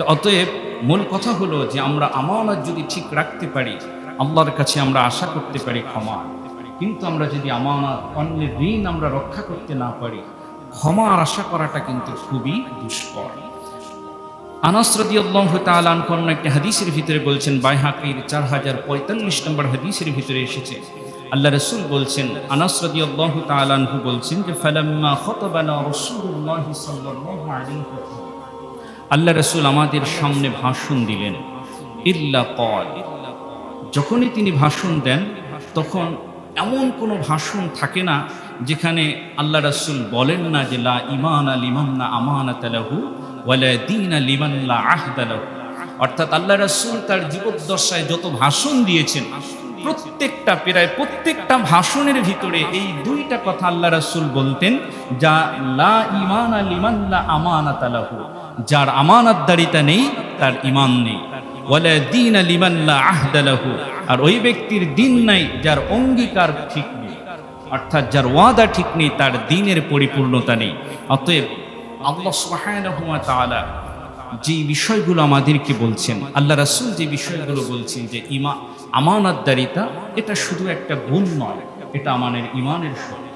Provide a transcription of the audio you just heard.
তো অতএব মূল কথা হলো যে আমরা আমানত যদি ঠিক রাখতে পারি, আল্লাহর কাছে আমরা আশা করতে পারি ক্ষমা। কিন্তু আমরা যদি আমানত, অন্যের ঋণ আমরা রক্ষা করতে না পারি, ক্ষমার আশা করাটা কিন্তু খুবই দুষ্কর। আনাস রাদিয়াল্লাহু তাআলা আনহু একটি হাদিসের ভিতরে বলছেন, বাইহাকীর 4045 নম্বর হাদিসের ভিতরে এসেছে, আল্লাহ রাসূল বলছেন, আনাস রাদিয়াল্লাহু তাআলা আনহু বলছেন যে ফালাম্মা খাতাবানা রাসূলুল্লাহ সাল্লাল্লাহু আলাইহি ওয়াসাল্লাম, আল্লাহ রাসূল আমাদের সামনে ভাষণ দিলেন। ইল্লা ক্বাল, যখনই তিনি ভাষণ দেন তখন এমন কোনো ভাষণ থাকে না যেখানে আল্লাহ রাসূল বলেন না যে লা ঈমানা লিমান লা আমানাতা লাহু ওয়ালা দীনা লিমান লা আহদা লাহু। অর্থাৎ আল্লাহ রাসূল তার জীবদ্দশায় যত ভাষণ দিয়েছেন, প্রায় প্রত্যেকটা ভাষণের ভিতরে এই দুইটা কথা আল্লাহ রাসূল বলতেন, যা লা ঈমানা লিমান লা আমানাতা লাহু, যার আমানতদারিতা নেই তার ঈমান নেই, ওয়ালা দীনা লিমান লা আহদা লাহু, আর ওই ব্যক্তির দিন নাই যার অঙ্গীকার ঠিক নেই, অর্থাৎ যার ওয়াদা ঠিক নেই, তার দিনের পরিপূর্ণতা নেই। অতএব আল্লাহ সুবহানাহু ওয়া তাআলা যে বিষয়গুলো আমাদেরকে বলছেন, আল্লাহ রাসূল যে বিষয়গুলো বলছেন যে আমানতদারিতা, এটা শুধু একটা গুণ নয়, এটা আমাদের ঈমানের শক্তি।